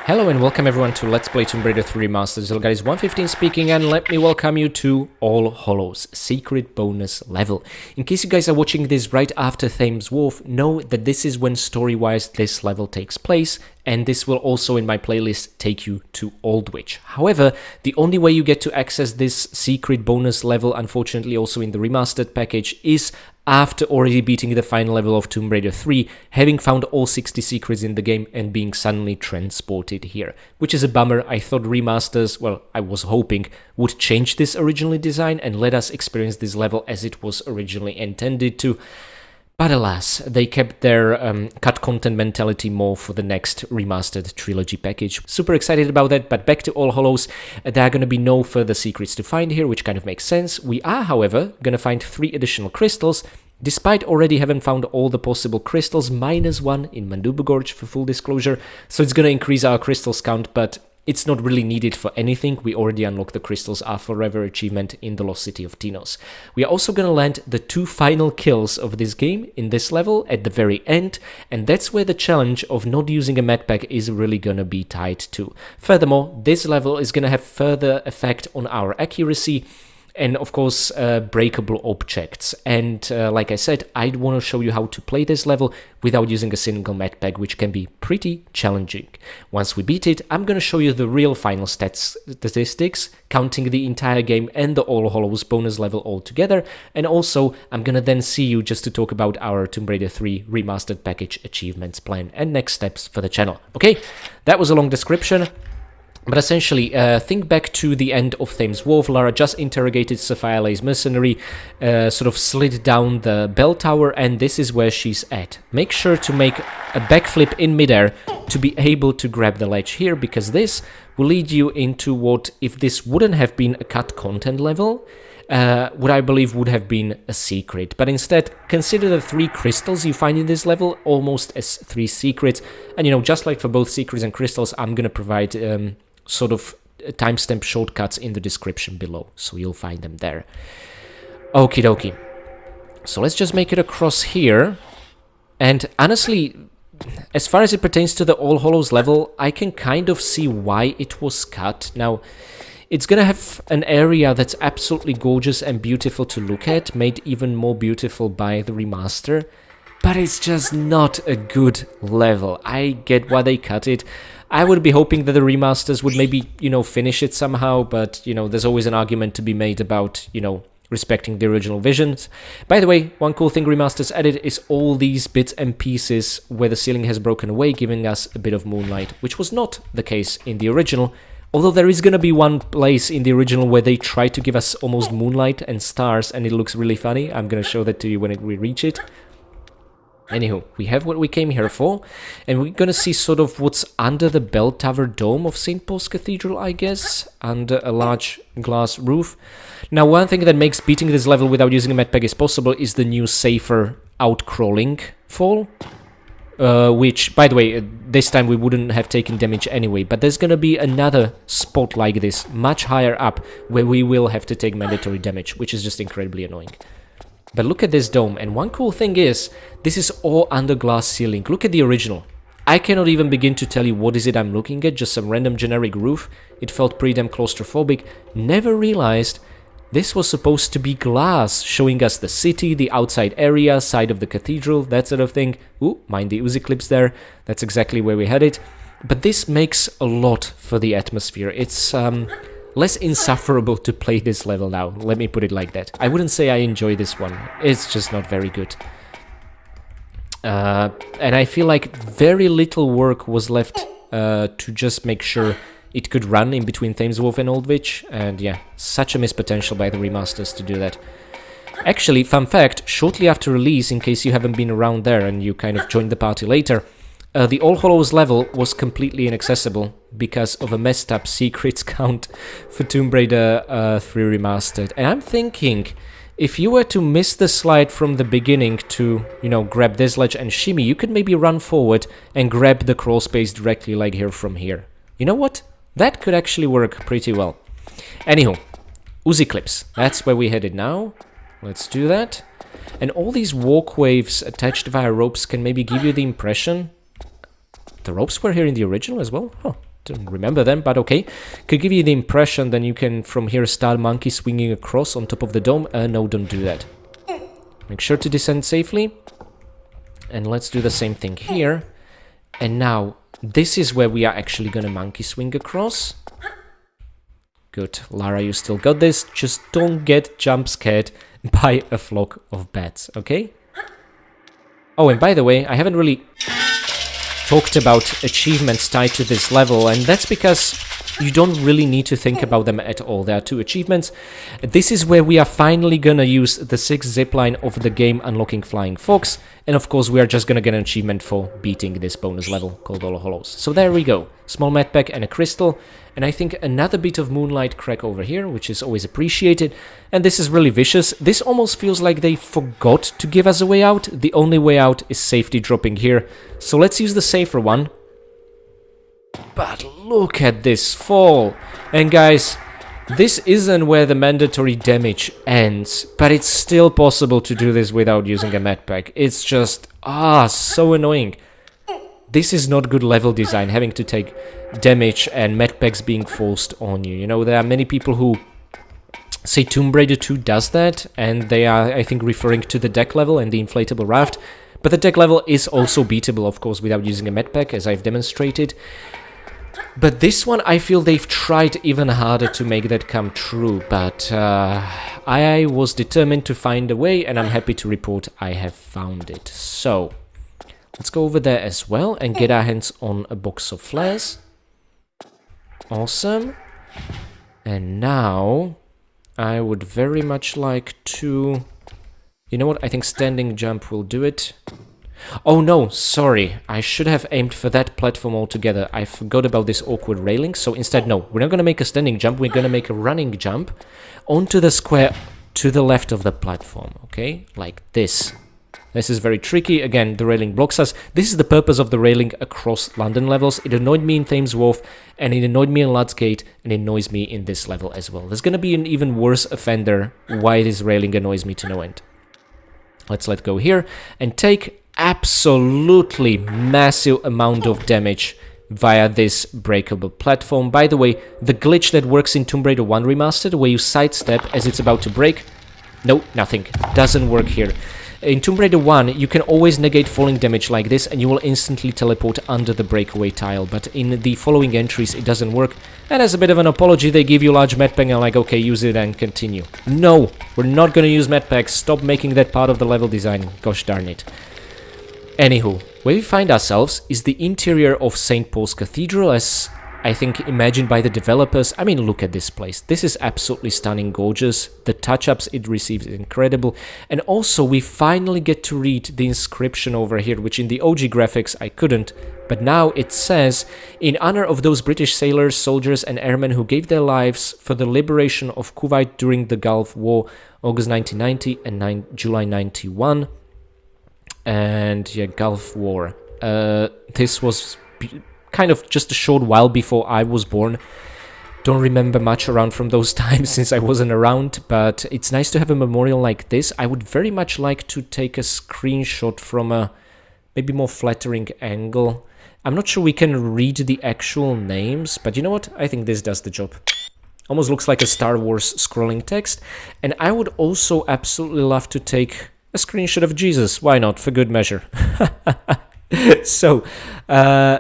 Hello and welcome everyone to Let's Play Tomb Raider 3 Remastered. So guys, 115 speaking, and let me welcome you to All Hallows, secret bonus level. In case you guys are watching this right after Thames Wharf, know that this is when story-wise this level takes place, and this will also in my playlist take you to Aldwych. However, the only way you get to access this secret bonus level, unfortunately also in the Remastered package, is after already beating the final level of Tomb Raider 3, having found all 60 secrets in the game and being suddenly transported here. Which is a bummer. I thought remasters, well, I was hoping, would change this originally design and let us experience this level as it was originally intended to. But alas, they kept their cut content mentality more for the next Remastered trilogy package. Super excited about that, but back to All Hallows. There are going to be no further secrets to find here, which kind of makes sense. We are, however, going to find 3 additional crystals, despite already having found all the possible crystals, minus 1 in Mandubu Gorge for full disclosure. So it's going to increase our crystals count, but it's not really needed for anything. We already unlocked the Crystals Are Forever achievement in the Lost City of Tinos. We are also going to land the 2 final kills of this game in this level at the very end, and that's where the challenge of not using a medpack is really going to be tied to. Furthermore, this level is going to have further effect on our accuracy, and of course breakable objects. And like I said, I want to show you how to play this level without using a single medpack, which can be pretty challenging. Once we beat it, I'm going to show you the real final statistics, counting the entire game and the All Hallows bonus level all together, and also I'm going to then see you just to talk about our Tomb Raider 3 Remastered package achievements plan and next steps for the channel. Okay, that was a long description. But essentially, think back to the end of Thames Wharf. Lara just interrogated Sophia Lay's mercenary, sort of slid down the bell tower, and this is where she's at. Make sure to make a backflip in midair to be able to grab the ledge here, because this will lead you into what, if this wouldn't have been a cut content level, what I believe would have been a secret. But instead, consider the 3 crystals you find in this level almost as 3 secrets. And you know, just like for both secrets and crystals, I'm going to provide sort of timestamp shortcuts in the description below, so you'll find them there. Okie dokie. So let's just make it across here. And honestly, as far as it pertains to the All Hallows level, I can kind of see why it was cut. Now, it's gonna have an area that's absolutely gorgeous and beautiful to look at, made even more beautiful by the remaster, but it's just not a good level. I get why they cut it. I would be hoping that the remasters would maybe, you know, finish it somehow, but, you know, there's always an argument to be made about, you know, respecting the original visions. By the way, one cool thing remasters added is all these bits and pieces where the ceiling has broken away, giving us a bit of moonlight, which was not the case in the original. Although there is going to be one place in the original where they try to give us almost moonlight and stars, and it looks really funny. I'm going to show that to you when we reach it. Anywho, we have what we came here for, and we're gonna see sort of what's under the bell tower dome of St. Paul's Cathedral, I guess, under a large glass roof. Now, one thing that makes beating this level without using a medpack is possible is the new safer outcrawling fall, which, by the way, this time we wouldn't have taken damage anyway, but there's gonna be another spot like this, much higher up, where we will have to take mandatory damage, which is just incredibly annoying. But look at this dome, and one cool thing is, this is all under glass ceiling. Look at the original. I cannot even begin to tell you what is it I'm looking at, just some random generic roof. It felt pretty damn claustrophobic. Never realized this was supposed to be glass, showing us the city, the outside area, side of the cathedral, that sort of thing. Ooh, mind the Uzi clips there. That's exactly where we had it. But this makes a lot for the atmosphere. It's less insufferable to play this level now, let me put it like that. I wouldn't say I enjoy this one, it's just not very good. And I feel like very little work was left to just make sure it could run in between Thames Wharf and Aldwych, and yeah, such a missed potential by the remasters to do that. Actually, fun fact, shortly after release, in case you haven't been around there and you kind of joined the party later, the All Hallows level was completely inaccessible because of a messed up secrets count for Tomb Raider 3 Remastered. And I'm thinking, if you were to miss the slide from the beginning to, you know, grab this ledge and shimmy, you could maybe run forward and grab the crawl space directly like here from here. You know what? That could actually work pretty well. Anywho, Uzi clips. That's where we headed now. Let's do that. And all these walkways attached via ropes can maybe give you the impression. The ropes were here in the original as well? Huh. don't remember them, but okay. Could give you the impression that you can from here start monkey swinging across on top of the dome. No, don't do that. Make sure to descend safely. And let's do the same thing here. And now, this is where we are actually gonna monkey swing across. Good. Lara, you still got this. Just don't get jump scared by a flock of bats, okay? Oh, and by the way, I haven't really talked about achievements tied to this level, and that's because you don't really need to think about them at all. There are 2 achievements. This is where we are finally gonna use the 6th zipline of the game, unlocking Flying Fox, and of course we are just gonna get an achievement for beating this bonus level called All Hollows. So there we go. Small medpack and a crystal, and I think another bit of moonlight crack over here, which is always appreciated. And this is really vicious. This almost feels like they forgot to give us a way out. The only way out is safety dropping here. So let's use the safer one. But look at this fall. And guys, this isn't where the mandatory damage ends, but it's still possible to do this without using a medpack. It's just, so annoying. This is not good level design, having to take damage and medpacks being forced on you. You know, there are many people who say Tomb Raider 2 does that, and they are, I think, referring to the deck level and the inflatable raft. But the deck level is also beatable, of course, without using a medpack, as I've demonstrated. But this one, I feel they've tried even harder to make that come true, but I was determined to find a way, and I'm happy to report I have found it. So, let's go over there as well and get our hands on a box of flares. Awesome. And now, I would very much like to... You know what, I think standing jump will do it. Oh no, sorry, I should have aimed for that platform altogether. I forgot about this awkward railing, so instead, no, we're not gonna make a standing jump, we're gonna make a running jump onto the square to the left of the platform, okay? Like this. This is very tricky. Again, the railing blocks us. This is the purpose of the railing across London levels. It annoyed me in Thames Wharf, and it annoyed me in Lud's Gate, and it annoys me in this level as well. There's gonna be an even worse offender why this railing annoys me to no end. Let's let go here and take absolutely massive amount of damage via this breakable platform. By the way, the glitch that works in Tomb Raider 1 Remastered, where you sidestep as it's about to break, no, nothing, doesn't work here. In Tomb Raider 1, you can always negate falling damage like this, and you will instantly teleport under the breakaway tile, but in the following entries it doesn't work, and as a bit of an apology they give you large medpack and like, okay, use it and continue. No, we're not gonna use medpacks, stop making that part of the level design, gosh darn it. Anywho, where we find ourselves is the interior of St. Paul's Cathedral, as I think imagined by the developers. I mean, look at this place. This is absolutely stunning, gorgeous. The touch-ups it receives is incredible. And also, we finally get to read the inscription over here, which in the OG graphics I couldn't. But now it says, in honor of those British sailors, soldiers and airmen who gave their lives for the liberation of Kuwait during the Gulf War, August 1990 and July 91. And yeah, Gulf War. This was kind of just a short while before I was born. Don't remember much around from those times since I wasn't around, but it's nice to have a memorial like this. I would very much like to take a screenshot from a maybe more flattering angle. I'm not sure we can read the actual names, but you know what? I think this does the job. Almost looks like a Star Wars scrolling text. And I would also absolutely love to take a screenshot of Jesus. Why not? For good measure. So,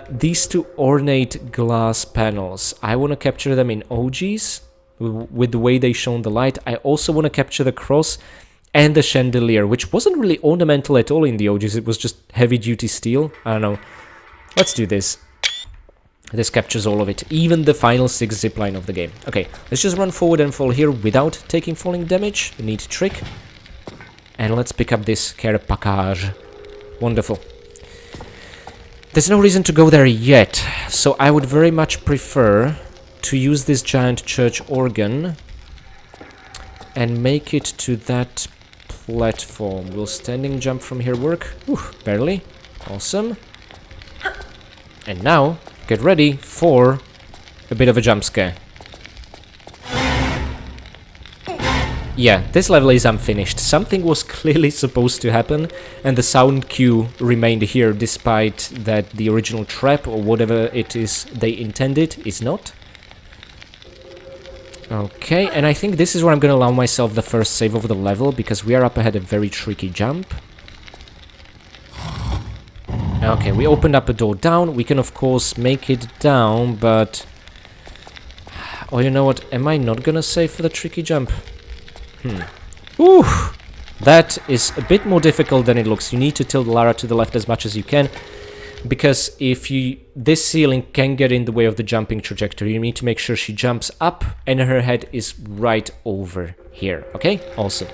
these two ornate glass panels, I want to capture them in OGs with the way they shone the light. I also want to capture the cross and the chandelier, which wasn't really ornamental at all in the OGs. It was just heavy-duty steel. I don't know. Let's do this. This captures all of it, even the final 6 zipline of the game. Okay, let's just run forward and fall here without taking falling damage. A neat trick. And let's pick up this care package. Wonderful. There's no reason to go there yet, so I would very much prefer to use this giant church organ and make it to that platform. Will standing jump from here work? Ooh, barely. Awesome. And now, get ready for a bit of a jump scare. Yeah, this level is unfinished. Something was clearly supposed to happen, and the sound cue remained here, despite that the original trap, or whatever it is they intended, is not. Okay, and I think this is where I'm gonna allow myself the first save of the level, because we are up ahead a very tricky jump. Okay, we opened up a door down. We can, of course, make it down, but... Oh, you know what? Am I not gonna save for the tricky jump? Ooh, that is a bit more difficult than it looks. You need to tilt Lara to the left as much as you can, because if you... This ceiling can get in the way of the jumping trajectory. You need to make sure she jumps up and her head is right over here, okay? Awesome.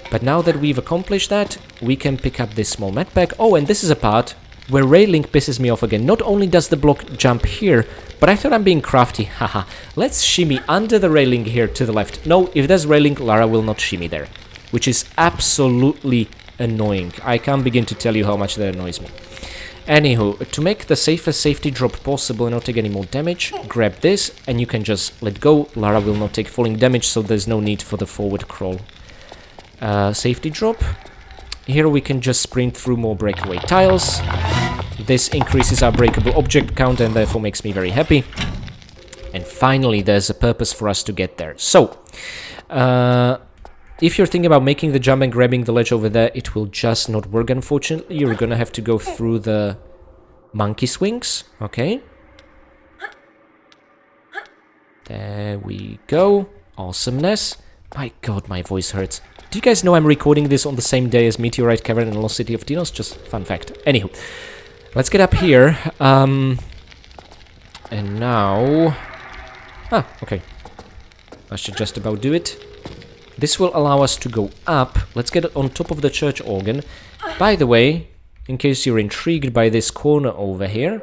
But now that we've accomplished that, we can pick up this small med pack. Oh, and this is a part where railing pisses me off again. Not only does the block jump here, but I thought I'm being crafty. Haha. Let's shimmy under the railing here to the left. No, if there's railing, Lara will not shimmy there, which is absolutely annoying. I can't begin to tell you how much that annoys me. Anywho, to make the safest safety drop possible and not take any more damage, grab this and you can just let go. Lara will not take falling damage, so there's no need for the forward crawl. Safety drop. Here we can just sprint through more breakaway tiles. This increases our breakable object count and therefore makes me very happy. And finally, there's a purpose for us to get there. So, if you're thinking about making the jump and grabbing the ledge over there, it will just not work, unfortunately. You're gonna have to go through the monkey swings. Okay. There we go. Awesomeness. My god, my voice hurts. Do you guys know I'm recording this on the same day as Meteorite Cavern and Lost City of Dinos? Just fun fact. Anywho, let's get up here. And now... Ah, okay. I should just about do it. This will allow us to go up. Let's get on top of the church organ. By the way, in case you're intrigued by this corner over here,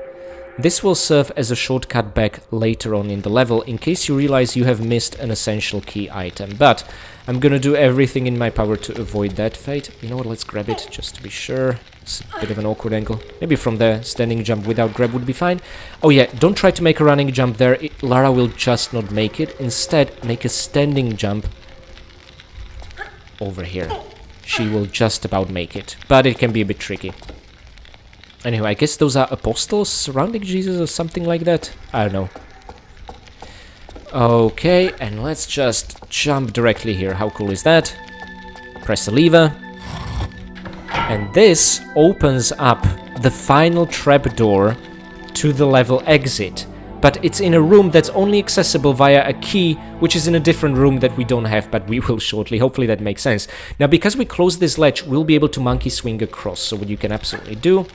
this will serve as a shortcut back later on in the level, in case you realize you have missed an essential key item. But I'm gonna do everything in my power to avoid that fate. You know what, let's grab it, just to be sure. It's a bit of an awkward angle. Maybe from there, standing jump without grab would be fine. Oh yeah, don't try to make a running jump there. Lara will just not make it. Instead, make a standing jump over here. She will just about make it, but it can be a bit tricky. Anyway, I guess those are apostles surrounding Jesus or something like that. I don't know. Okay, and let's just jump directly here. How cool is that? Press the lever. And this opens up the final trapdoor to the level exit. But it's in a room that's only accessible via a key, which is in a different room that we don't have, but we will shortly. Hopefully that makes sense. Now, because we close this ledge, we'll be able to monkey swing across. So what you can absolutely do...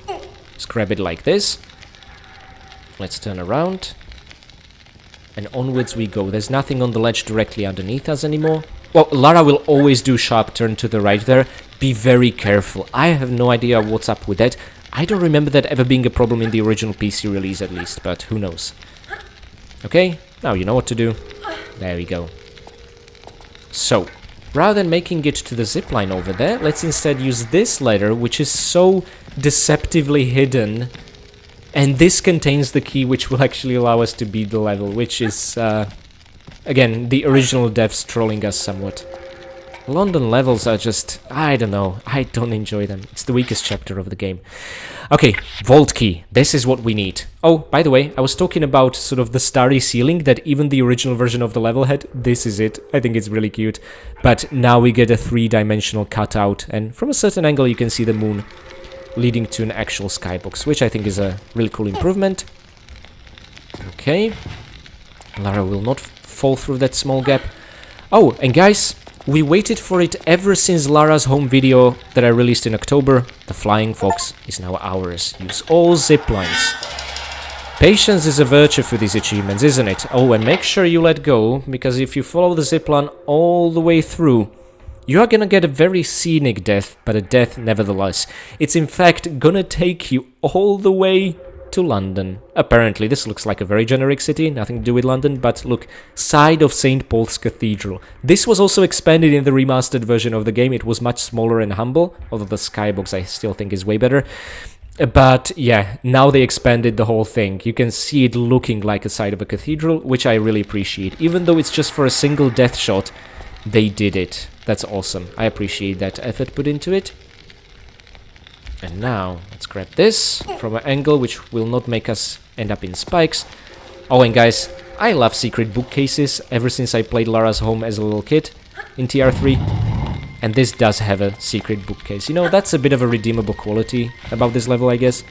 Let's grab it like this. Let's turn around. And onwards we go. There's nothing on the ledge directly underneath us anymore. Well, Lara will always do sharp turn to the right there. Be very careful. I have no idea what's up with that. I don't remember that ever being a problem in the original PC release at least, but who knows. Okay, now you know what to do. There we go. So, rather than making it to the zipline over there, let's instead use this ladder, which is so deceptively hidden, and this contains the key which will actually allow us to beat the level, which is again the original devs trolling us somewhat. London levels are just, I don't know, I don't enjoy them. It's the weakest chapter of the game. Okay, vault key, this is what we need. Oh, by the way, I was talking about sort of the starry ceiling that even the original version of the level had. This is it. I think it's really cute. But now we get a three-dimensional cutout, and from a certain angle you can see the moon leading to an actual skybox, which I think is a really cool improvement. Okay. Lara will not fall through that small gap. Oh, and guys, we waited for it ever since Lara's home video that I released in October. The flying fox is now ours. Use all zip lines. Patience is a virtue for these achievements, isn't it? Oh, and make sure you let go, because if you follow the zipline all the way through, you are gonna get a very scenic death, but a death nevertheless. It's in fact gonna take you all the way to London. Apparently, this looks like a very generic city, nothing to do with London, but look, side of St. Paul's Cathedral. This was also expanded in the remastered version of the game. It was much smaller and humble, although the skybox I still think is way better. But yeah, now they expanded the whole thing. You can see it looking like a side of a cathedral, which I really appreciate. Even though it's just for a single death shot, they did it. That's awesome. I appreciate that effort put into it. And now, let's grab this from an angle which will not make us end up in spikes. Oh, and guys, I love secret bookcases ever since I played Lara's Home as a little kid in TR3. And this does have a secret bookcase. You know, that's a bit of a redeemable quality about this level, I guess.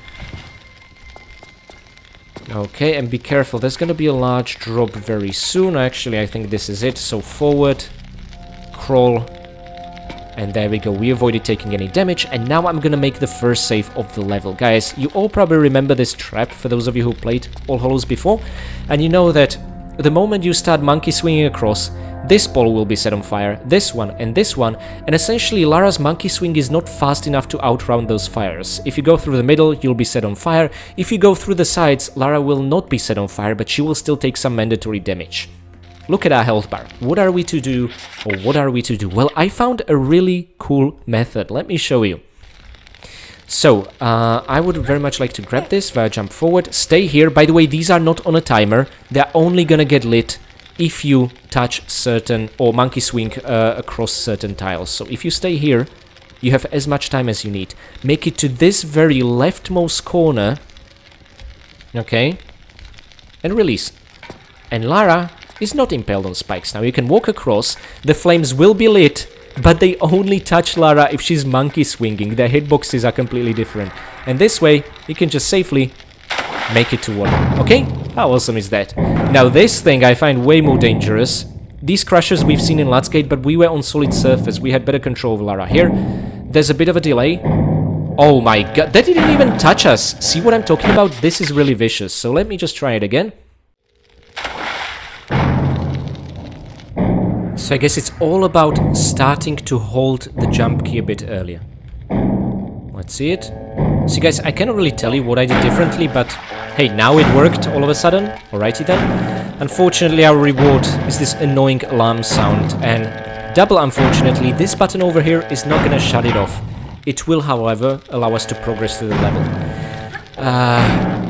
Okay, and be careful. There's gonna be a large drop very soon. Actually, I think this is it. So forward, crawl, and there we go. We avoided taking any damage, and now I'm gonna make the first save of the level. Guys, you all probably remember this trap, for those of you who played All Hallows before, and you know that the moment you start monkey swinging across, this ball will be set on fire, this one, and essentially Lara's monkey swing is not fast enough to outrun those fires. If you go through the middle, you'll be set on fire. If you go through the sides, Lara will not be set on fire, but she will still take some mandatory damage. Look at our health bar. What are we to do, or what are we to do? Well, I found a really cool method. Let me show you. So, I would very much like to grab this via jump forward. Stay here. By the way, these are not on a timer. They're only gonna get lit if you touch certain, or monkey swing across certain tiles. So if you stay here, you have as much time as you need. Make it to this very leftmost corner. Okay. And release. And Lara is not impaled on spikes. Now you can walk across, the flames will be lit, but they only touch Lara if she's monkey swinging. Their hitboxes are completely different. And this way, you can just safely make it to water. Okay? How awesome is that? Now this thing I find way more dangerous. These crushers we've seen in Let's Gate, but we were on solid surface. We had better control of Lara. Here, there's a bit of a delay. Oh my god, that didn't even touch us. See what I'm talking about? This is really vicious. So let me just try it again. So I guess it's all about starting to hold the jump key a bit earlier. Let's see it. So guys, I cannot really tell you what I did differently, but hey, now it worked all of a sudden. Alrighty then. Unfortunately, our reward is this annoying alarm sound, and double unfortunately, this button over here is not gonna shut it off. It will, however, allow us to progress through the level.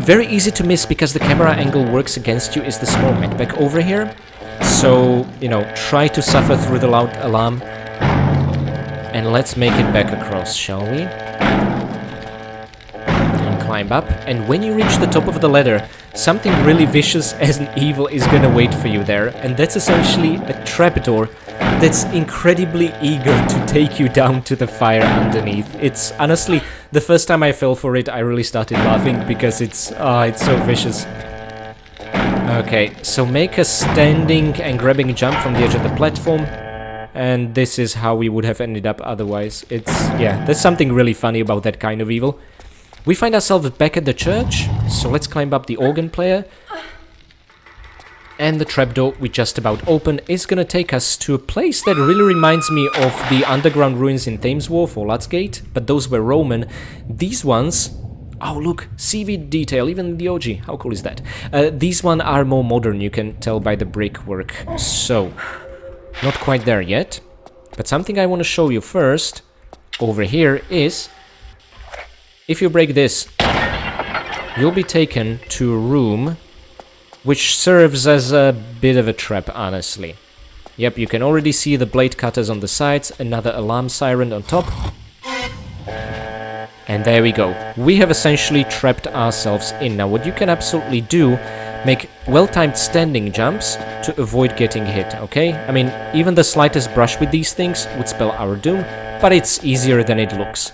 Very easy to miss because the camera angle works against you is the small medpack over here. So, you know, try to suffer through the loud alarm. And let's make it back across, shall we? And climb up. And when you reach the top of the ladder, something really vicious and evil is gonna wait for you there. And that's essentially a trapdoor that's incredibly eager to take you down to the fire underneath. It's honestly, the first time I fell for it, I really started laughing because it's so vicious. Okay, so make a standing and grabbing jump from the edge of the platform. And this is how we would have ended up otherwise. Yeah, there's something really funny about that kind of evil. We find ourselves back at the church, so let's climb up the organ player. And the trapdoor we just about opened is gonna take us to a place that really reminds me of the underground ruins in Thames Wharf or Lutz Gate, but those were Roman. These ones... Oh, look, CV detail, even the OG. How cool is that? These ones are more modern, you can tell by the brickwork. So, not quite there yet. But something I want to show you first, over here, is... If you break this, you'll be taken to a room which serves as a bit of a trap, honestly. Yep, you can already see the blade cutters on the sides, another alarm siren on top. And there we go. We have essentially trapped ourselves in. Now, what you can absolutely do, make well-timed standing jumps to avoid getting hit, okay? I mean, even the slightest brush with these things would spell our doom, but it's easier than it looks.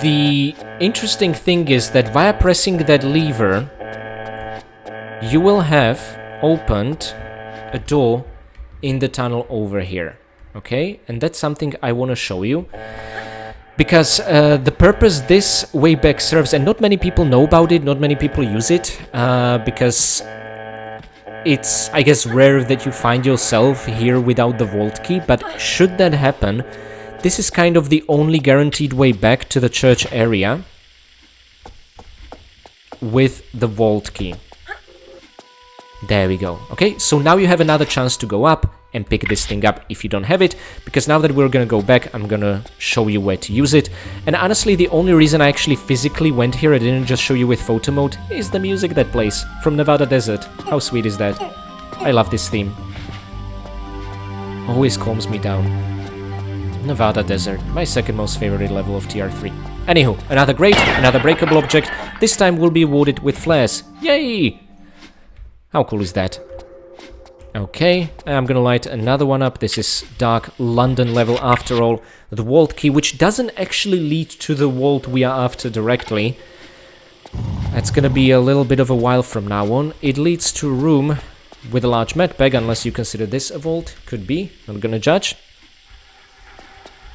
The interesting thing is that via pressing that lever, you will have opened a door in the tunnel over here, okay? And that's something I want to show you. Because the purpose this way back serves, and not many people know about it, not many people use it, because it's, I guess, rare that you find yourself here without the vault key, but should that happen, this is kind of the only guaranteed way back to the church area with the vault key. There we go. Okay, so now you have another chance to go up and pick this thing up if you don't have it, because now that we're gonna go back, I'm gonna show you where to use it. And honestly, the only reason I actually physically went here, I didn't just show you with photo mode, is the music that plays from Nevada Desert. How sweet is that? I love this theme. Always calms me down. Nevada Desert, my second most favorite level of TR3. Anywho, another great, another breakable object. This time we'll be awarded with flares. Yay! How cool is that? Okay, I'm gonna light another one up. This is Dark London level after all. The vault key, which doesn't actually lead to the vault we are after directly. That's gonna be a little bit of a while from now on. It leads to a room with a large medbag, unless you consider this a vault. Could be, not gonna judge.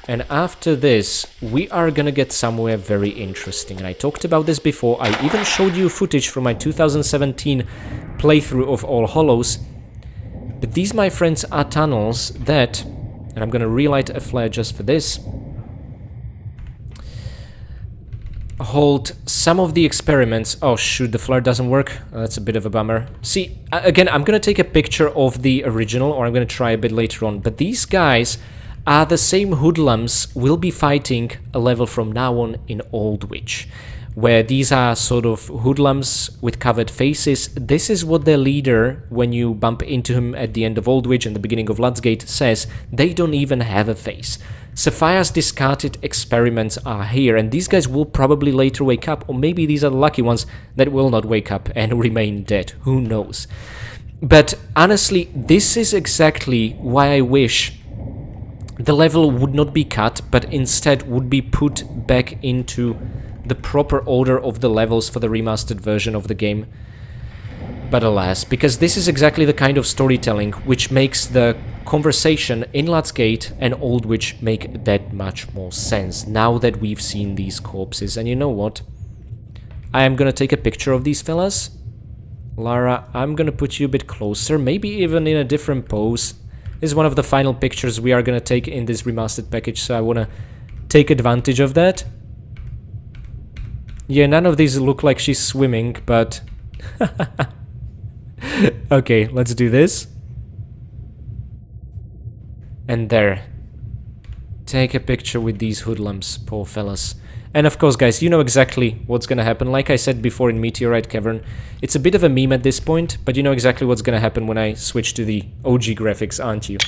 And after this, we are gonna get somewhere very interesting. And I talked about this before. I even showed you footage from my 2017 playthrough of All Hallows. But these, my friends, are tunnels that, and I'm gonna relight a flare just for this, hold some of the experiments. Oh shoot, the flare doesn't work. That's a bit of a bummer. See, again, I'm gonna take a picture of the original, or I'm gonna try a bit later on. But these guys are the same hoodlums we'll be fighting a level from now on in Aldwych, where these are sort of hoodlums with covered faces. This is what their leader, when you bump into him at the end of Aldwych and the beginning of Ludsgate, says. They don't even have a face. Sapphire's discarded experiments are here, and these guys will probably later wake up, or maybe these are the lucky ones that will not wake up and remain dead. Who knows? But honestly, this is exactly why I wish the level would not be cut, but instead would be put back into the proper order of the levels for the remastered version of the game. But alas, because this is exactly the kind of storytelling which makes the conversation in Ludsgate and Aldwych make that much more sense, now that we've seen these corpses. And you know what? I am gonna take a picture of these fellas. Lara, I'm gonna put you a bit closer, maybe even in a different pose. This is one of the final pictures we are gonna take in this remastered package, so I wanna take advantage of that. Yeah, none of these look like she's swimming, but... Okay, let's do this. And there. Take a picture with these hoodlums, poor fellas. And of course, guys, you know exactly what's gonna happen. Like I said before in Meteorite Cavern, it's a bit of a meme at this point, but you know exactly what's gonna happen when I switch to the OG graphics, aren't you?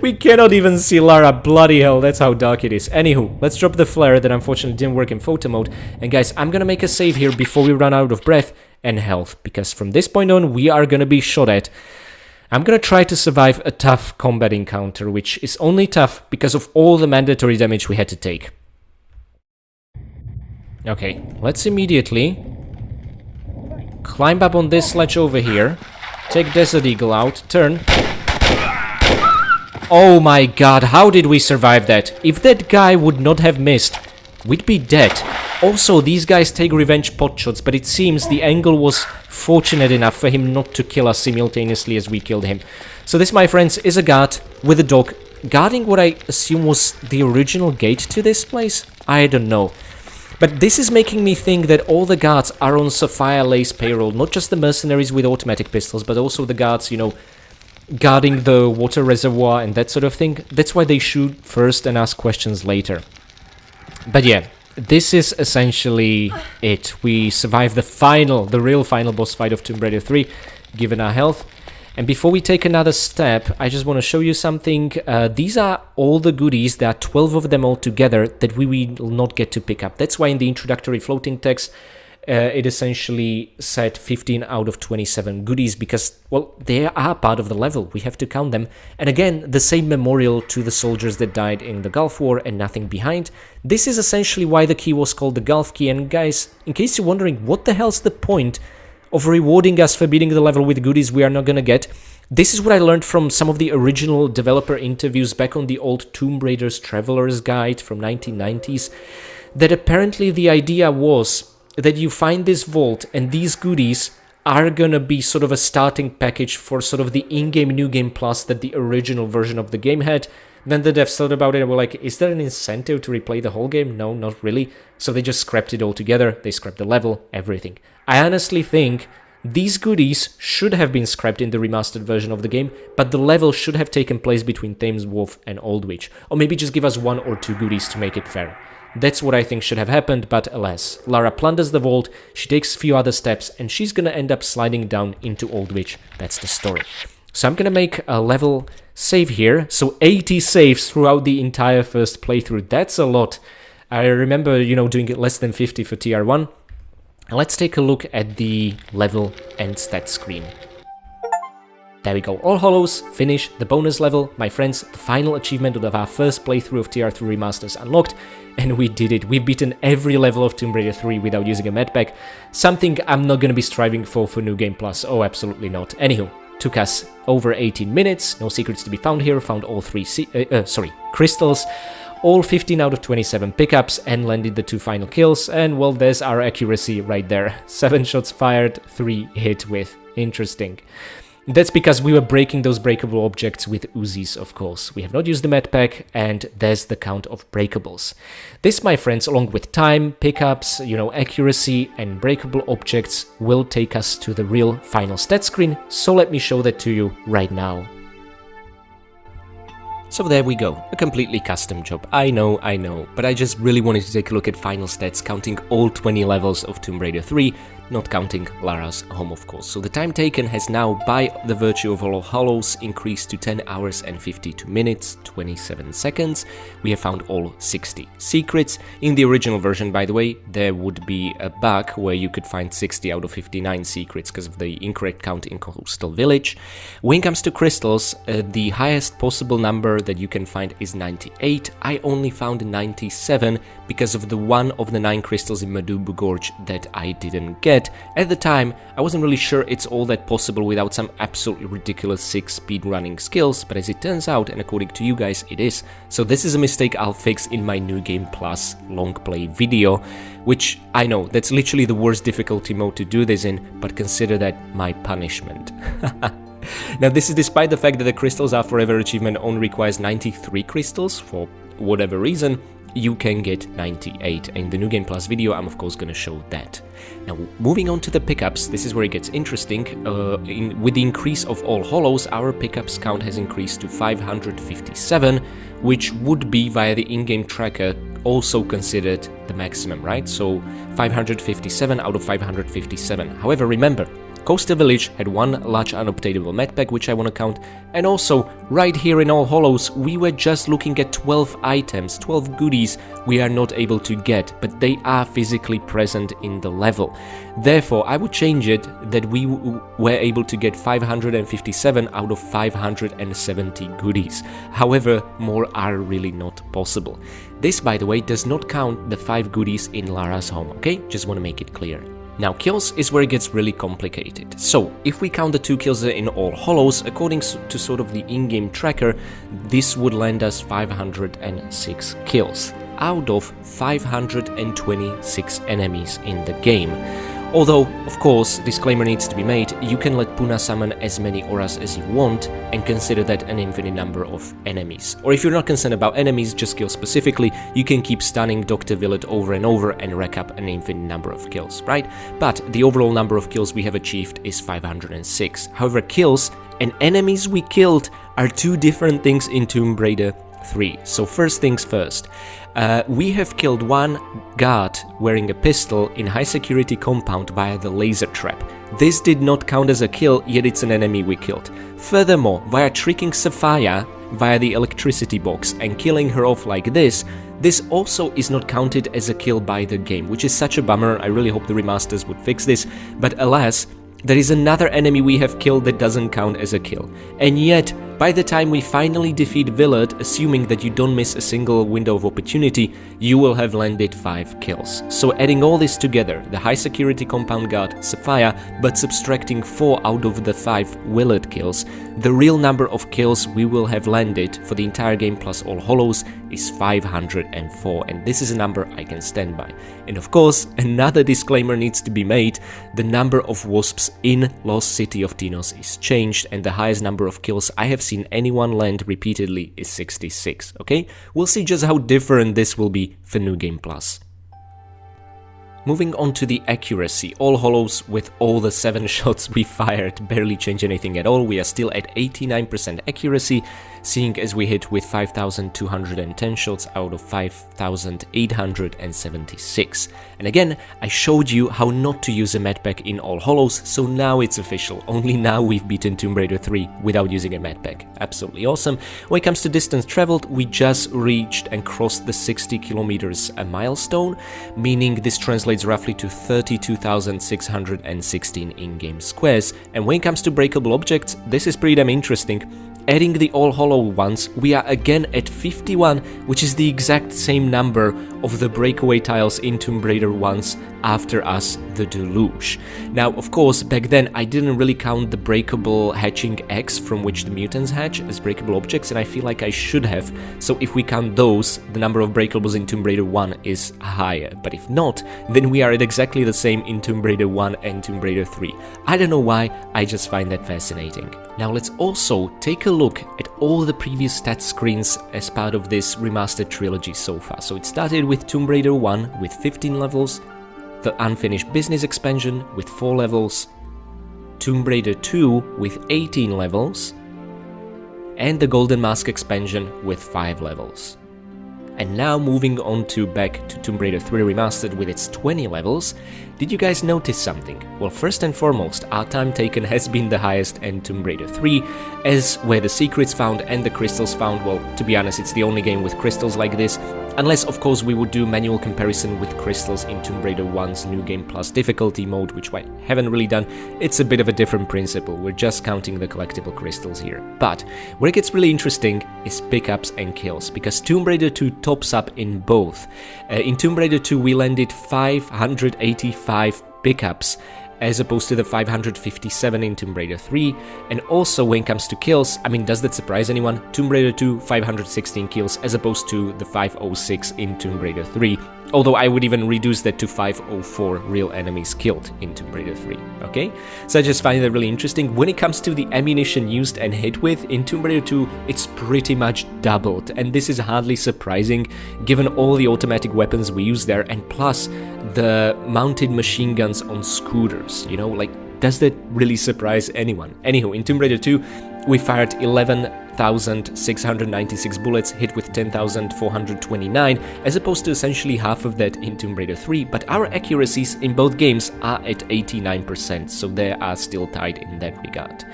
We cannot even see Lara, bloody hell, that's how dark it is. Anywho, let's drop the flare that unfortunately didn't work in photo mode. And guys, I'm gonna make a save here before we run out of breath and health, because from this point on, we are gonna be shot at. I'm gonna try to survive a tough combat encounter, which is only tough because of all the mandatory damage we had to take. Okay, let's immediately climb up on this ledge over here, take Desert Eagle out, turn. Oh my god, how did we survive that? If that guy would not have missed, we'd be dead. Also, these guys take revenge potshots, but it seems the angle was fortunate enough for him not to kill us simultaneously as we killed him. So this, my friends, is a guard with a dog guarding what I assume was the original gate to this place? I don't know. But this is making me think that all the guards are on Sapphire Lay's payroll, not just the mercenaries with automatic pistols, but also the guards, you know, guarding the water reservoir and that sort of thing. That's why they shoot first and ask questions later. But yeah, this is essentially it. We survived the real final boss fight of Tomb Raider 3, given our health. And before we take another step, I just want to show you something. These are all the goodies. There are 12 of them all together that we will not get to pick up. That's why in the introductory floating text, it essentially said 15 out of 27 goodies, because, well, they are part of the level. We have to count them. And again, the same memorial to the soldiers that died in the Gulf War and nothing behind. This is essentially why the key was called the Gulf Key. And guys, in case you're wondering, what the hell's the point of rewarding us for beating the level with goodies we are not gonna get? This is what I learned from some of the original developer interviews back on the old Tomb Raider's Traveler's Guide from 1990s, that apparently the idea was that you find this vault and these goodies are gonna be sort of a starting package for sort of the in-game New Game Plus that the original version of the game had. Then the devs thought about it and were like, is there an incentive to replay the whole game? No, not really. So they just scrapped it all together. They scrapped the level, everything. I honestly think these goodies should have been scrapped in the remastered version of the game, but the level should have taken place between Thames Wharf and Aldwych. Or maybe just give us 1 or 2 goodies to make it fair. That's what I think should have happened, but alas. Lara plunders the vault, she takes a few other steps, and she's gonna end up sliding down into Aldwych. That's the story. So I'm gonna make a level save here. So 80 saves throughout the entire first playthrough. That's a lot. I remember, doing it less than 50 for TR1. Let's take a look at the level and stats screen. There we go, All Hallows, finish the bonus level. My friends, the final achievement of our first playthrough of TR3 Remasters unlocked, and we did it. We've beaten every level of Tomb Raider 3 without using a medpack, something I'm not going to be striving for New Game Plus, oh absolutely not. Anywho, took us over 18 minutes, no secrets to be found here, found all 3 crystals, all 15 out of 27 pickups, and landed the 2 final kills, and well, there's our accuracy right there. 7 shots fired, 3 hit with. Interesting. That's because we were breaking those breakable objects with Uzis, of course. We have not used the medpack, and there's the count of breakables. This, my friends, along with time, pickups, accuracy, and breakable objects, will take us to the real final stat screen, so let me show that to you right now. So there we go, a completely custom job. I know, but I just really wanted to take a look at final stats, counting all 20 levels of Tomb Raider 3, not counting Lara's home, of course. So the time taken has now, by the virtue of All Hallows, increased to 10 hours and 52 minutes, 27 seconds. We have found all 60 secrets. In the original version, by the way, there would be a bug where you could find 60 out of 59 secrets because of the incorrect count in Coastal Village. When it comes to crystals, the highest possible number that you can find is 98. I only found 97 because of the one of the 9 crystals in Madubu Gorge that I didn't get. At the time, I wasn't really sure it's all that possible without some absolutely ridiculous 6 speedrunning skills, but as it turns out, and according to you guys, it is. So this is a mistake I'll fix in my New Game Plus long play video, which I know, that's literally the worst difficulty mode to do this in, but consider that my punishment. Now, this is despite the fact that the Crystals Are Forever achievement only requires 93 crystals. For whatever reason, you can get 98. In the New Game Plus video, I'm of course going to show that. Now, moving on to the pickups, this is where it gets interesting. With the increase of All Hallows, our pickups count has increased to 557, which would be, via the in-game tracker, also considered the maximum, right? So 557 out of 557. However, remember, Coastal Village had 1 large unobtainable medpack, which I want to count, and also, right here in All Hallows, we were just looking at 12 items, 12 goodies we are not able to get, but they are physically present in the level. Therefore, I would change it that we were able to get 557 out of 570 goodies. However, more are really not possible. This, by the way, does not count the 5 goodies in Lara's home, okay? Just want to make it clear. Now, kills is where it gets really complicated. So, if we count the 2 kills in All Hallows, according to sort of the in-game tracker, this would land us 506 kills out of 526 enemies in the game. Although, of course, disclaimer needs to be made, you can let Puna summon as many auras as you want and consider that an infinite number of enemies. Or if you're not concerned about enemies, just kills specifically, you can keep stunning Dr. Villet over and over and rack up an infinite number of kills, right? But the overall number of kills we have achieved is 506. However, kills and enemies we killed are 2 different things in Tomb Raider 3. So first things first. We have killed 1 guard wearing a pistol in high security compound via the laser trap. This did not count as a kill, yet it's an enemy we killed. Furthermore, via tricking Sapphire via the electricity box and killing her off like this also is not counted as a kill by the game, which is such a bummer. I really hope the remasters would fix this, but alas, there is another enemy we have killed that doesn't count as a kill. And yet, by the time we finally defeat Villard, assuming that you don't miss a single window of opportunity, you will have landed 5 kills. So adding all this together, the high security compound guard, Sapphire, but subtracting 4 out of the 5 Willard kills, the real number of kills we will have landed for the entire game plus All Hallows is 504, and this is a number I can stand by. And of course, another disclaimer needs to be made: the number of wasps in Lost City of Tinos is changed, and the highest number of kills I have seen anyone land repeatedly is 66, okay? We'll see just how different this will be for New Game Plus. Moving on to the accuracy, All Hallows, with all the 7 shots we fired, barely change anything at all. We are still at 89% accuracy. seeing as we hit with 5,210 shots out of 5,876. And again, I showed you how not to use a medpack in All Hallows, so now it's official. Only now we've beaten Tomb Raider 3 without using a medpack. Absolutely awesome. When it comes to distance traveled, we just reached and crossed the 60 kilometers a milestone, meaning this translates roughly to 32,616 in-game squares. And when it comes to breakable objects, this is pretty damn interesting. Adding the All Hollow ones, we are again at 51, which is the exact same number of the breakaway tiles in Tomb Raider 1's After Us the Deluge. Now, of course, back then I didn't really count the breakable hatching eggs from which the mutants hatch as breakable objects, and I feel like I should have. So if we count those, the number of breakables in Tomb Raider 1 is higher. But if not, then we are at exactly the same in Tomb Raider 1 and Tomb Raider 3. I don't know why, I just find that fascinating. Now let's also take a look at all the previous stat screens as part of this remastered trilogy so far. So it started with Tomb Raider 1 with 15 levels, the Unfinished Business expansion with 4 levels, Tomb Raider 2 with 18 levels, and the Golden Mask expansion with 5 levels. And now moving on to back to Tomb Raider 3 Remastered with its 20 levels, did you guys notice something? Well, first and foremost, our time taken has been the highest in Tomb Raider 3, as where the secrets found and the crystals found, well, to be honest, it's the only game with crystals like this, unless of course we would do manual comparison with crystals in Tomb Raider 1's New Game Plus difficulty mode, which I haven't really done. It's a bit of a different principle, we're just counting the collectible crystals here. But where it gets really interesting is pickups and kills, because Tomb Raider 2 tops up in both. In Tomb Raider 2 we landed 585 pickups as opposed to the 557 in Tomb Raider 3, and also when it comes to kills, I mean, does that surprise anyone? Tomb Raider 2, 516 kills as opposed to the 506 in Tomb Raider 3, although I would even reduce that to 504 real enemies killed in Tomb Raider 3, okay? So I just find that really interesting. When it comes to the ammunition used and hit with, in Tomb Raider 2, it's pretty much doubled, and this is hardly surprising given all the automatic weapons we use there, and plus the mounted machine guns on scooters, you know, like, does that really surprise anyone? Anywho, in Tomb Raider 2, we fired 11,696 bullets, hit with 10,429, as opposed to essentially half of that in Tomb Raider 3, but our accuracies in both games are at 89%, so they are still tied in that regard.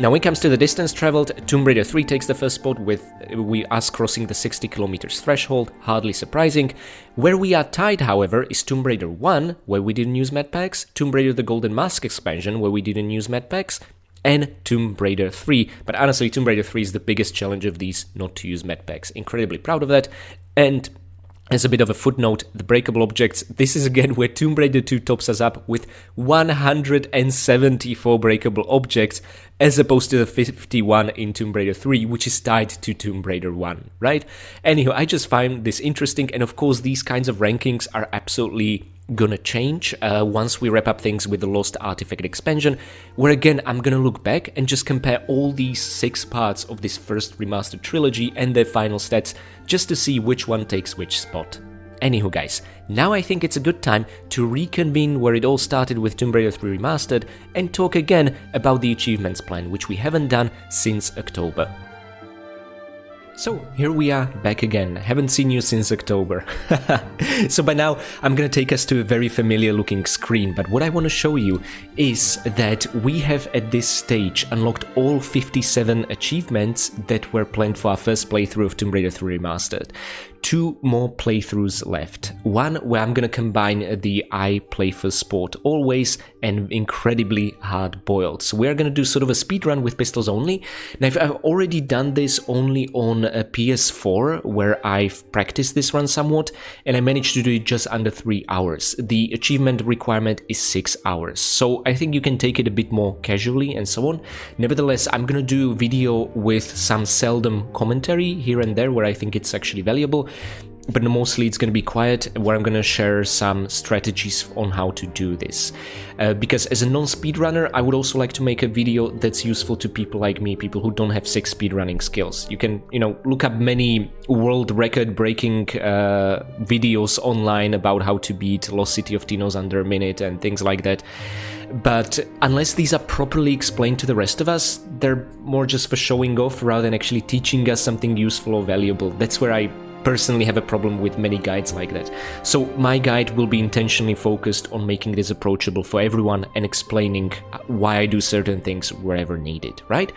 Now when it comes to the distance traveled, Tomb Raider 3 takes the first spot with us crossing the 60 kilometers threshold, hardly surprising. Where we are tied, however, is Tomb Raider 1, where we didn't use medpacks, Tomb Raider the Golden Mask expansion, where we didn't use medpacks, and Tomb Raider 3. But honestly, Tomb Raider 3 is the biggest challenge of these not to use medpacks. Incredibly proud of that. And as a bit of a footnote, the breakable objects, this is again where Tomb Raider 2 tops us up with 174 breakable objects, as opposed to the 51 in Tomb Raider 3, which is tied to Tomb Raider 1, right? Anyhow, I just find this interesting, and of course these kinds of rankings are absolutely gonna change once we wrap up things with the Lost Artifact expansion, where again I'm gonna look back and just compare all these 6 parts of this first remastered trilogy and their final stats, just to see which one takes which spot. Anywho guys, now I think it's a good time to reconvene where it all started with Tomb Raider 3 Remastered and talk again about the achievements plan, which we haven't done since October. So, here we are, back again. Haven't seen you since October. So by now, I'm gonna take us to a very familiar looking screen, but what I want to show you is that we have at this stage unlocked all 57 achievements that were planned for our first playthrough of Tomb Raider 3 Remastered. 2 more playthroughs left. One where I'm gonna combine the I play for sport always and incredibly hard boiled. So we're gonna do sort of a speed run with pistols only. Now I've already done this only on a PS4 where I've practiced this run somewhat, and I managed to do it just under 3 hours. The achievement requirement is 6 hours, so I think you can take it a bit more casually and so on. Nevertheless, I'm gonna do a video with some seldom commentary here and there where I think it's actually valuable. but mostly it's going to be quiet, where I'm going to share some strategies on how to do this. Because as a non-speedrunner, I would also like to make a video that's useful to people like me, people who don't have 6 speedrunning skills. You can, look up many world record breaking videos online about how to beat Lost City of Tinos under a minute and things like that. But unless these are properly explained to the rest of us, they're more just for showing off rather than actually teaching us something useful or valuable. That's where I personally have a problem with many guides like that. So my guide will be intentionally focused on making this approachable for everyone and explaining why I do certain things wherever needed, right?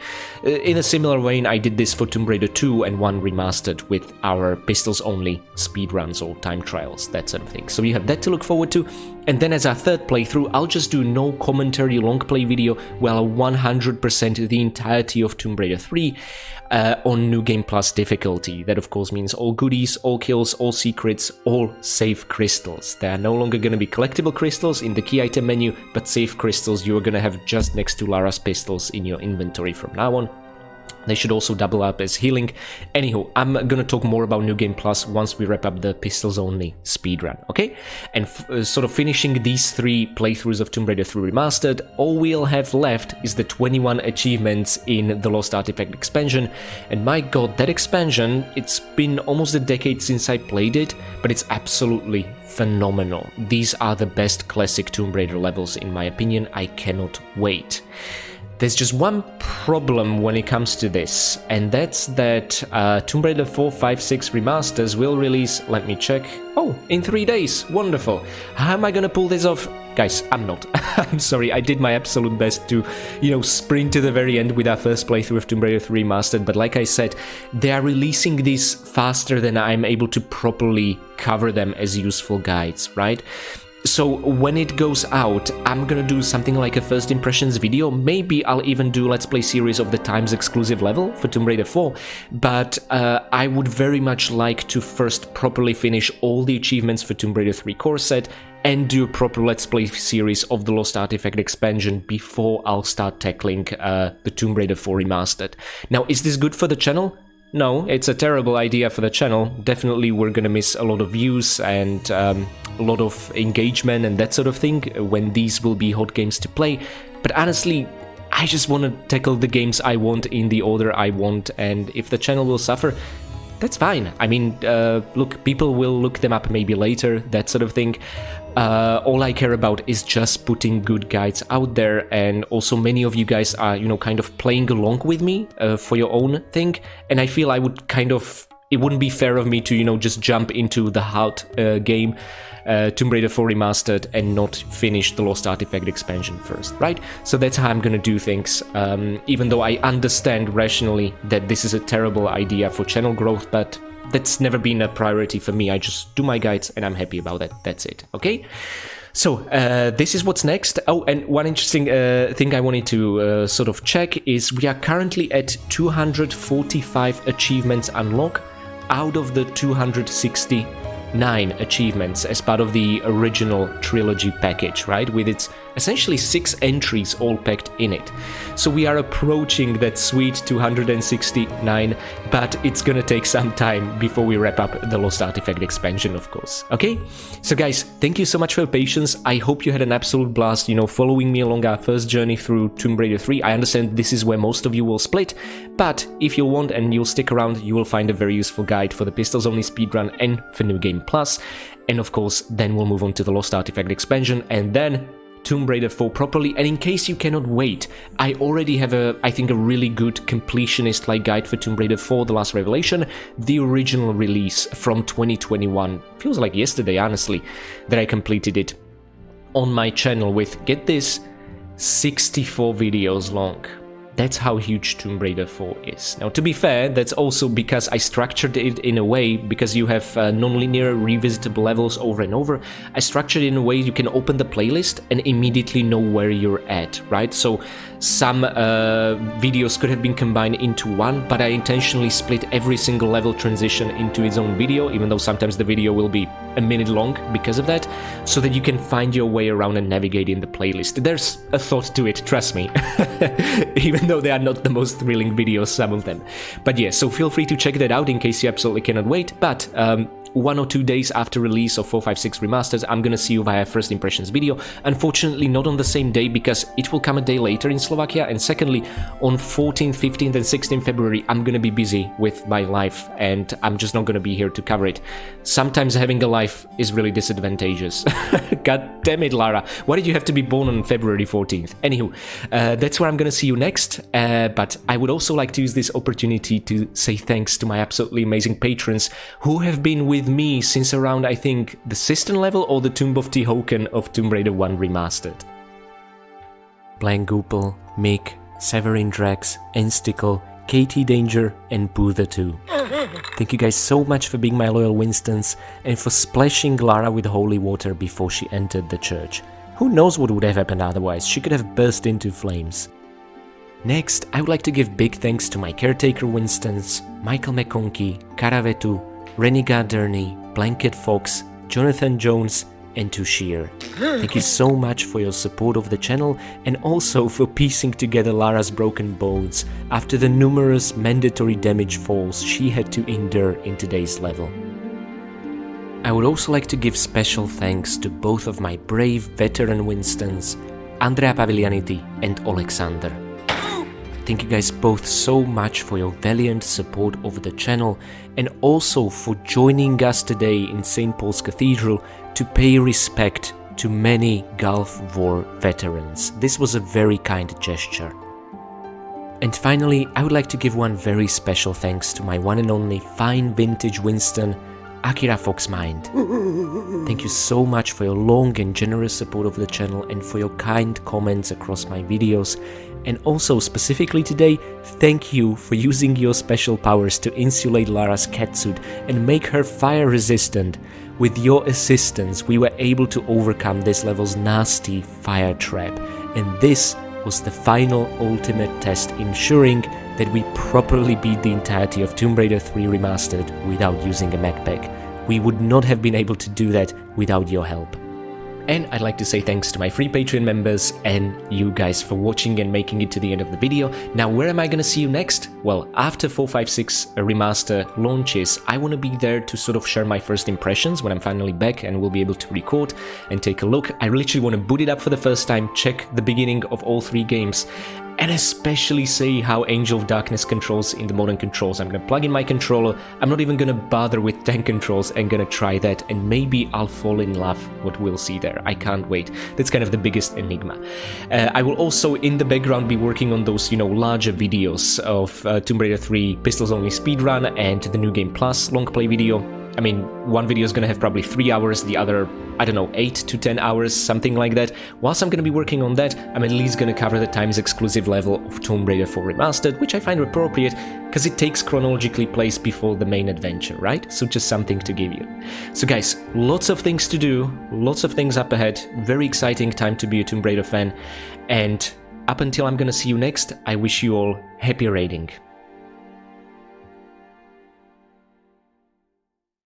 In a similar vein, I did this for Tomb Raider 2 and 1 Remastered with our pistols-only speedruns or time trials, that sort of thing. So you have that to look forward to. And then as our third playthrough, I'll just do no commentary long play video where I'll 100% the entirety of Tomb Raider 3 on New Game Plus difficulty. That of course means all goodies, all kills, all secrets, all save crystals. There are no longer going to be collectible crystals in the key item menu, but save crystals you are going to have just next to Lara's pistols in your inventory from now on. They should also double up as healing. Anywho, I'm gonna talk more about New Game Plus once we wrap up the pistols only speedrun, okay? And sort of finishing these 3 playthroughs of Tomb Raider 3 Remastered, all we'll have left is the 21 achievements in the Lost Artifact expansion. And my god, that expansion, it's been almost a decade since I played it, but it's absolutely phenomenal. These are the best classic Tomb Raider levels in my opinion. I cannot wait. There's just one problem when it comes to this, and that's that Tomb Raider 4, 5, 6 remasters will release, let me check, in 3 days, wonderful. How am I gonna pull this off? Guys, I'm not. I'm sorry, I did my absolute best to, sprint to the very end with our first playthrough of Tomb Raider 3 Remastered, but like I said, they are releasing these faster than I'm able to properly cover them as useful guides, right? So when it goes out, I'm gonna do something like a first impressions video. Maybe I'll even do Let's Play series of the Times exclusive level for Tomb Raider 4, but I would very much like to first properly finish all the achievements for Tomb Raider 3 core set and do a proper Let's Play series of the Lost Artifact expansion before I'll start tackling the Tomb Raider 4 Remastered. Now, is this good for the channel? No, it's a terrible idea for the channel. Definitely we're gonna miss a lot of views and a lot of engagement and that sort of thing when these will be hot games to play. But honestly, I just want to tackle the games I want in the order I want, and if the channel will suffer, that's fine. I mean, look, people will look them up maybe later, that sort of thing. All I care about is just putting good guides out there, and also many of you guys are, kind of playing along with me for your own thing, and I feel I would it wouldn't be fair of me to, just jump into the hard game, Tomb Raider 4 Remastered, and not finish the Lost Artifact expansion first, right? So that's how I'm gonna do things, even though I understand rationally that this is a terrible idea for channel growth, but that's never been a priority for me. I just do my guides and I'm happy about that. That's it, okay? So, this is what's next. Oh, and one interesting thing I wanted to sort of check is we are currently at 245 achievements unlocked out of the 269 achievements as part of the original trilogy package, right? With its essentially 6 entries all packed in it. So we are approaching that sweet 269, but it's gonna take some time before we wrap up the Lost Artifact expansion, of course. Okay? So guys, thank you so much for your patience. I hope you had an absolute blast, following me along our first journey through Tomb Raider 3. I understand this is where most of you will split, but if you want and you'll stick around, you will find a very useful guide for the pistols only speedrun and for New Game Plus. And of course, then we'll move on to the Lost Artifact expansion, and then Tomb Raider 4 properly. And in case you cannot wait, I already have I think a really good completionist-like guide for Tomb Raider 4 The Last Revelation, the original release from 2021. Feels like yesterday, honestly, that I completed it on my channel with, get this, 64 videos long. That's how huge Tomb Raider 4 is. Now, to be fair, that's also because I structured it in a way, because you have non-linear revisitable levels over and over, I structured it in a way you can open the playlist and immediately know where you're at, right? So some videos could have been combined into one, but I intentionally split every single level transition into its own video, even though sometimes the video will be a minute long because of that, so that you can find your way around and navigate in the playlist. There's a thought to it, trust me, even though they are not the most thrilling videos, some of them. But yeah, so feel free to check that out in case you absolutely cannot wait. But 1 or 2 days after release of 456 Remastered, I'm gonna see you via first impressions video. Unfortunately, not on the same day because it will come a day later in Slovakia, and secondly, on 14th, 15th and 16th February, I'm gonna be busy with my life and I'm just not gonna be here to cover it. Sometimes having a life is really disadvantageous. God damn it, Lara. Why did you have to be born on February 14th? Anywho, that's where I'm gonna see you next, but I would also like to use this opportunity to say thanks to my absolutely amazing patrons who have been with me since around, I think, the System level or the Tomb of Tihoken of Tomb Raider 1 Remastered. Blank Goopel, Mick, Severin Drax, Enstickle, Katie Danger and Buddha 2. Thank you guys so much for being my loyal Winstons and for splashing Lara with holy water before she entered the church. Who knows what would have happened otherwise, she could have burst into flames. Next, I would like to give big thanks to my caretaker Winstons, Michael McConkie, Karavetu, Renegade Derny, Blanket Fox, Jonathan Jones and Tushir. Thank you so much for your support of the channel and also for piecing together Lara's broken bones after the numerous mandatory damage falls she had to endure in today's level. I would also like to give special thanks to both of my brave veteran Winstons, Andrea Paviglianiti and Alexander. Thank you guys both so much for your valiant support of the channel and also for joining us today in St. Paul's Cathedral to pay respect to many Gulf War veterans. This was a very kind gesture. And finally, I would like to give one very special thanks to my one and only fine vintage Winston, Akira Foxmind. Thank you so much for your long and generous support of the channel and for your kind comments across my videos. And also, specifically today, thank you for using your special powers to insulate Lara's catsuit and make her fire resistant. With your assistance, we were able to overcome this level's nasty fire trap. And this was the final ultimate test, ensuring that we properly beat the entirety of Tomb Raider 3 Remastered without using a MacPack. We would not have been able to do that without your help. And I'd like to say thanks to my free Patreon members and you guys for watching and making it to the end of the video. Now, where am I gonna see you next? Well, after 456 Remaster launches, I want to be there to sort of share my first impressions when I'm finally back and we'll be able to record and take a look. I literally want to boot it up for the first time, check the beginning of all 3 games, and especially see how Angel of Darkness controls in the modern controls. I'm gonna plug in my controller, I'm not even gonna bother with tank controls and gonna try that, and maybe I'll fall in love what we'll see there. I can't wait. That's kind of the biggest enigma. I will also in the background be working on those, larger videos of Tomb Raider 3 Pistols Only speedrun and the New Game Plus long play video. I mean, one video is gonna have probably 3 hours, the other, I don't know, 8 to 10 hours, something like that. Whilst I'm gonna be working on that, I'm at least gonna cover the Times exclusive level of Tomb Raider 4 Remastered, which I find appropriate, because it takes chronologically place before the main adventure, right? So just something to give you. So guys, lots of things to do, lots of things up ahead, very exciting time to be a Tomb Raider fan, and up until I'm gonna see you next, I wish you all happy raiding.